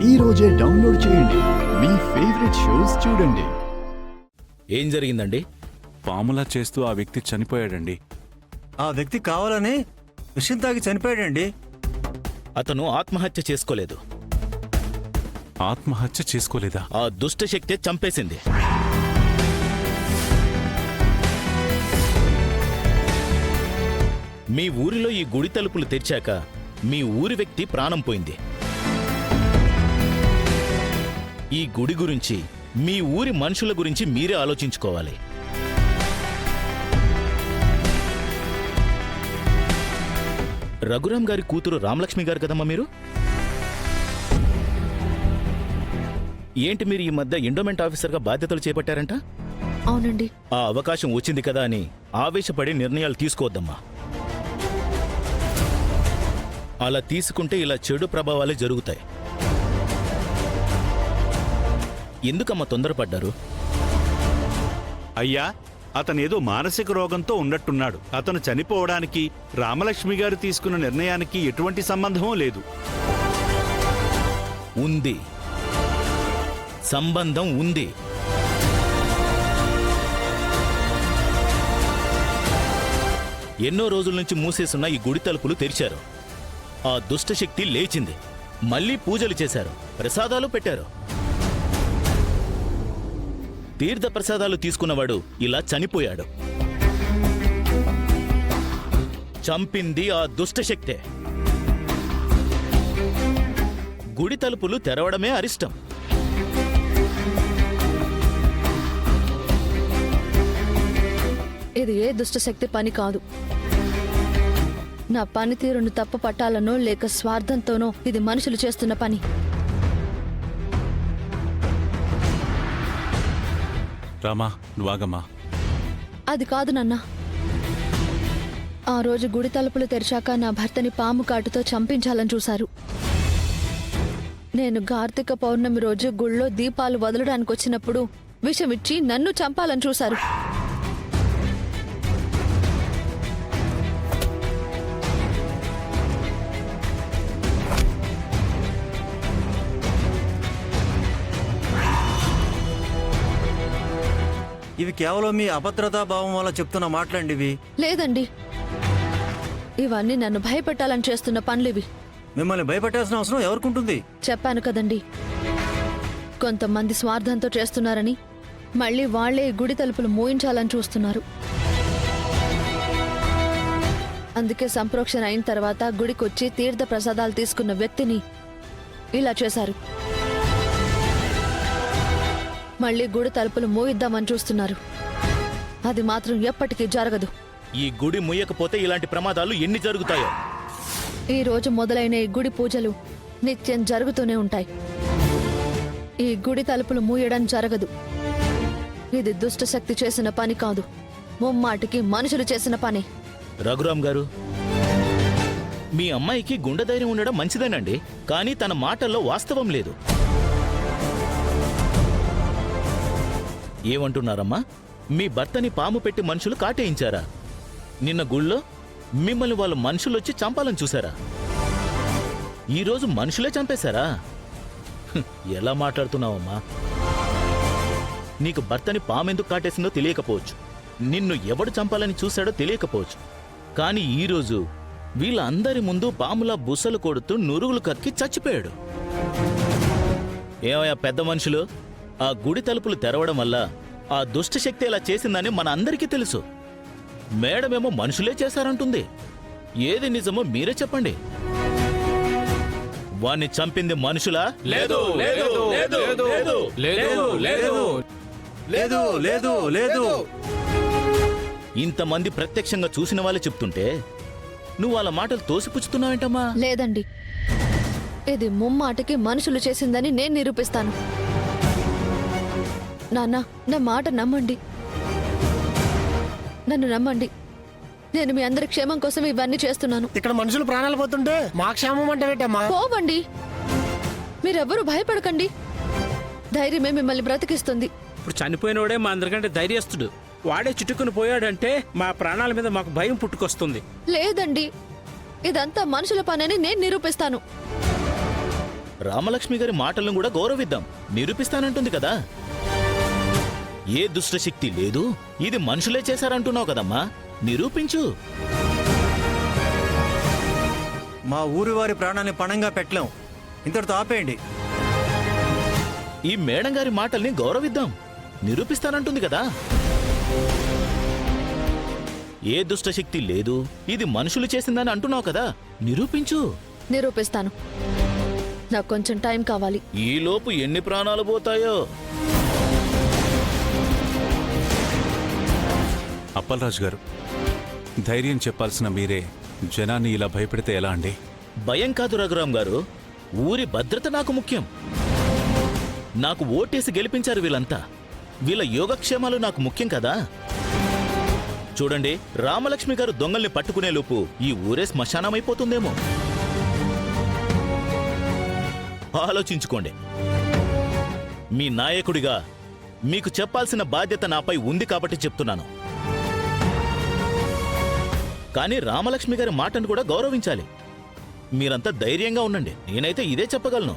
ఈ రోజే డౌన్లోడ్ చేయండి. మీ ఫేవరెట్ షోస్ చూడండి. ఏం జరిగిందండి? పాములా చేస్తూ ఆ వ్యక్తి చనిపోయాడండి. ఆ వ్యక్తి కావాలని విషయం తాగి చనిపోయాడండి. అతను ఆత్మహత్య చేసుకోలేదు. ఆత్మహత్య చేసుకోలేదా? ఆ దుష్ట శక్తి చంపేసింది. మీ ఊరిలో ఈ గుడి తలుపులు తెరిచాక మీ ఊరి వ్యక్తి ప్రాణం పోయింది. ఈ గుడి గురించి, మీ ఊరి మనుషుల గురించి మీరే ఆలోచించుకోవాలి. రఘురాం గారి కూతురు రామలక్ష్మి గారు కదమ్మా మీరు? ఏంటి మీరు ఈ మధ్య ఎండోమెంట్ ఆఫీసర్గా బాధ్యతలు చేపట్టారంట? అవునండి. ఆ అవకాశం వచ్చింది కదా అని ఆవేశపడి నిర్ణయాలు తీసుకోవద్దమ్మా. అలా తీసుకుంటే ఇలా చెడు ప్రభావాలే జరుగుతాయి. ఎందుకమ్మా తొందరపడ్డారు? అయ్యా, అతనేదో మానసిక రోగంతో ఉన్నట్టున్నాడు. అతను చనిపోవడానికి రామలక్ష్మి గారు తీసుకున్న నిర్ణయానికి ఎటువంటి సంబంధమూ లేదు. ఉంది, సంబంధం ఉంది. ఎన్నో రోజుల నుంచి మూసేసున్న ఈ గుడి తలుపులు తెరిచారు. ఆ దుష్టశక్తి లేచింది. మళ్ళీ పూజలు చేశారు, ప్రసాదాలు పెట్టారు. తీర్థ ప్రసాదాలు తీసుకున్నవాడు ఇలా చనిపోయాడు. చంపింది ఆ దుష్టశక్తే. గుడి తలుపులు తెరవడమే అరిష్టం. ఇది ఏ దుష్టశక్తి పని కాదు. నా పనితీరును తప్పు పట్టాలనో లేక స్వార్థంతోనో ఇది మనుషులు చేస్తున్న పని. రామా, నువ్వాగమ్మా. అది కాదు నాన్న. ఆ రోజు గుడి తలుపులు తెరిచాక నా భర్తని పాము కాటుతో చంపించాలని చూశారు. నేను కార్తీక పౌర్ణమి రోజు గుళ్ళో దీపాలు వదలడానికి వచ్చినప్పుడు విషమిచ్చి నన్ను చంపాలని చూశారు. ఇవి కేవలం మీ అభద్రతా భావం వల్ల చెప్తున్న మాటలండి ఇవి. లేదండి, ఇవన్నీ నన్ను భయపెట్టాలని చేస్తున్న పనులివి. మిమ్మల్ని భయపెట్టాల్సిన అవసరం ఎవరికుంటుంది? చెప్పాను కదండి, కొంతమంది స్వార్థంతో చేస్తున్నారని. మళ్ళీ వాళ్లే గుడి తలుపులు మూయించాలని చూస్తున్నారు. అందుకే సంప్రోక్షణ అయిన తర్వాత గుడికొచ్చి తీర్థ ప్రసాదాలు తీసుకున్న వ్యక్తిని ఇలా చేశారు. మళ్ళీ గుడి తలుపులు మూయిద్దామని చూస్తున్నారు. అది మాత్రం ఎప్పటికీ జరగదు. ఈ గుడి ముయ్యకపోతే ఇలాంటి ప్రమాదాలు ఎన్ని జరుగుతాయో. ఈ రోజు మొదలైన ఈ గుడి పూజలు నిత్యం జరుగుతూనే ఉంటాయి. ఈ గుడి తలుపులు మూయడం జరగదు. ఇది దుష్టశక్తి చేసిన పని కాదు, ముమ్మాటికి మనుషులు చేసిన పని. రఘురాం గారు, మీ అమ్మాయికి గుండె ధైర్యం ఉండడం మంచిదేనండి, కానీ తన మాటల్లో వాస్తవం లేదు. ఏమంటున్నారమ్మా? మీ భర్తని పాము పెట్టి మనుషులు కాటేయించారా? నిన్న గుళ్ళో మిమ్మల్ని వాళ్ళు మనుషులొచ్చి చంపాలని చూశారా? ఈరోజు మనుషులే చంపేశారా? ఎలా మాట్లాడుతున్నావమ్మా? నీకు భర్తని పామెందుకు కాటేసిందో తెలియకపోవచ్చు, నిన్ను ఎవడు చంపాలని చూశాడో తెలియకపోవచ్చు, కానీ ఈరోజు వీళ్ళందరి ముందు పాములా బుసలు కొడుతూ నురుగులు కక్కి చచ్చిపోయాడు. ఏమయ్యా పెద్ద మనుషులు, ఆ గుడి తలుపులు తెరవడం వల్ల ఆ దుష్టశక్తి ఇలా చేసిందని మన అందరికీ తెలుసు. మేడమేమో మనుషులే చేశారంటుంది. ఏది నిజమో మీరే చెప్పండి. వాణ్ణి చంపింది మనుషులా? లేదు లేదు లేదు లేదు లేదు లేదు లేదు లేదు లేదు. ఇంతమంది ప్రత్యక్షంగా చూసిన వాళ్ళే చెప్తుంటే నువ్వు వాళ్ళ మాటలు తోసిపుచ్చుతున్నావేంటమ్మా? లేదండి, ఇది ముమ్మాటికి మనుషులు చేసిందని నేను నిరూపిస్తాను. నాన్న, నా మాట నమ్మండి. నన్ను నమ్మండి. నేను మీ అందరి క్షేమం కోసం ఇవన్నీ చేస్తున్నాను. ఇక్కడ మనుషులు ప్రాణాలు పోతుంటే మా క్షేమం అంటే ఏంటమ్మా? పోవండి, మీరెవ్వరూ భయపడకండి. ధైర్యమే మిమ్మల్ని బ్రతికిస్తుంది. ఇప్పుడు చనిపోయినోడే మా అందరికంటే ధైర్యస్తుడు. వాడే చిటుక్కుని పోయాడంటే మా ప్రాణాల మీద మాకు భయం పుట్టుకొస్తుంది. లేదండి, ఇదంతా మనుషుల పనని నేను నిరూపిస్తాను. రామలక్ష్మి గారి మాటలను కూడా గౌరవిద్దాం. నిరూపిస్తానంటుంది కదా. ఏ దుష్టశక్తి లేదు, ఇది మనుషులే చేశారంటున్నావు కదమ్మా, నిరూపించు. మా ఊరి వారి ప్రాణాన్ని పణంగా పెట్టలేం. ఇంతటితో ఆపేయండి. ఈ మేడం గారి మాటల్ని గౌరవిద్దాం. నిరూపిస్తానంటుంది కదా. ఏ దుష్టశక్తి లేదు, ఇది మనుషులు చేసిందని అంటున్నావు కదా, నిరూపించు. నిరూపిస్తాను. నాకు కొంచెం టైం కావాలి. ఈలోపు ఎన్ని ప్రాణాలు పోతాయో. అప్పలరాజు గారు, ధైర్యం చెప్పాల్సిన మీరే జనాన్ని ఇలా భయపెడితే ఎలా అండి? భయం కాదు రఘురాం గారు, ఊరి భద్రత నాకు ముఖ్యం. నాకు ఓటేసి గెలిపించారు వీళ్ళంతా. వీళ్ళ యోగక్షేమాలు నాకు ముఖ్యం కదా. చూడండి, రామలక్ష్మి గారు దొంగల్ని పట్టుకునే లోపు ఈ ఊరే శ్మశానమైపోతుందేమో. ఆలోచించుకోండి. మీ నాయకుడిగా మీకు చెప్పాల్సిన బాధ్యత నాపై ఉంది కాబట్టి చెప్తున్నాను. కానీ రామలక్ష్మి గారి మాటను కూడా గౌరవించాలి. మీరంతా ధైర్యంగా ఉండండి. నేనైతే ఇదే చెప్పగలను.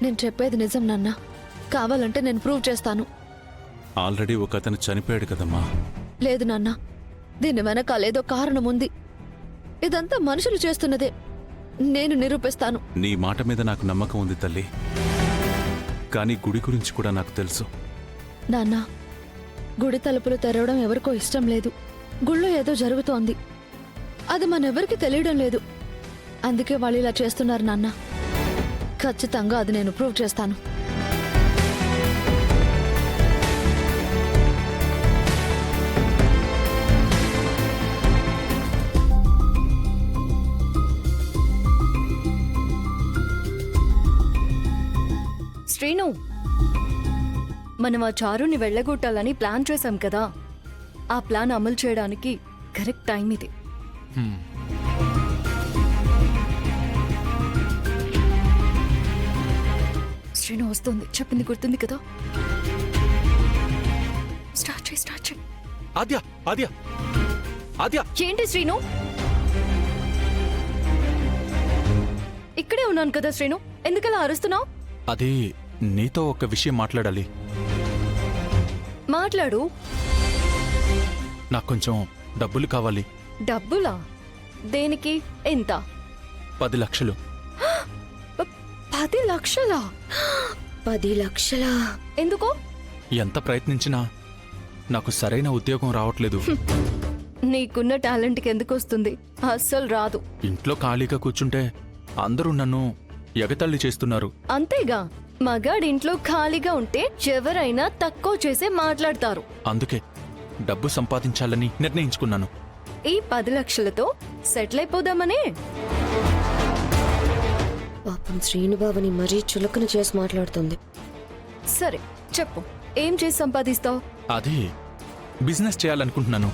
నేను చెప్పేది నిజం నాన్న. కావాలంటే నేను ప్రూవ్ చేస్తాను. ఆల్రెడీ ఒక అతను చనిపోయాడు కదమ్మా. లేదు నాన్న, దీని వెనకాలేదో కారణం ఉంది. ఇదంతా మనుషులు చేస్తున్నదే. నేను నిరూపిస్తాను. నీ మాట మీద నాకు నమ్మకం ఉంది తల్లి, కానీ గుడి గురించి కూడా నాకు తెలుసు. నాన్న, గుడి తలుపులు తెరవడం ఎవరికో ఇష్టం లేదు. గుళ్ళో ఏదో జరుగుతోంది. అది మనెవరికి తెలియడం లేదు. అందుకే వాళ్ళు ఇలా చేస్తున్నారు నాన్న. ఖచ్చితంగా అది నేను ప్రూవ్ చేస్తాను. శ్రీను, మనం ఆ చారుని వెళ్ళగొట్టాలని ప్లాన్ చేశాం కదా. ఆ ప్లాన్ అమలు చేయడానికి కరెక్ట్ టైం ఇది. శ్రీను వస్తుంది, చెప్పింది గుర్తుంది కదా. స్టార్ట్ చేయి. ఆద్య ఆద్య ఆద్య ఏంటి శ్రీను? ఇక్కడే ఉన్నాను కదా శ్రీను, ఎందుకలా అరుస్తున్నావు? అది నీతో ఒక విషయం మాట్లాడాలి. మాట్లాడు. నాకు కొంచెం డబ్బులు కావాలి. డబ్బులా? దేనికి? ఎంత? 10 లక్షలు. 10 లక్షలా? 10 లక్షలా? ఎందుకో? ఎంత ప్రయత్నించినా నాకు సరైన ఉద్యోగం రావట్లేదు. నీకున్న టాలెంట్కి ఎందుకు వస్తుంది? అస్సలు రాదు. ఇంట్లో ఖాళీగా కూర్చుంటే అందరూ నన్ను ఎగతాళి చేస్తున్నారు. అంతేగా, మగాడింట్లో ఖాళీగా ఉంటే ఎవరైనా తక్కువ చేసే మాట్లాడతారు. అందుకే డబ్బు సంపాదించాలని నిర్ణయించుకున్నాను. ఈ 10 లక్షలతో సెటిల్ అయిపోదామనే. పాపం శ్రీనుబాబుని మరీ చులకన చేసి మాట్లాడుతుంది. సరే చెప్పు, ఏం చేసి సంపాదిస్తావు? అది బిజినెస్ చేయాలనుకుంటున్నాను.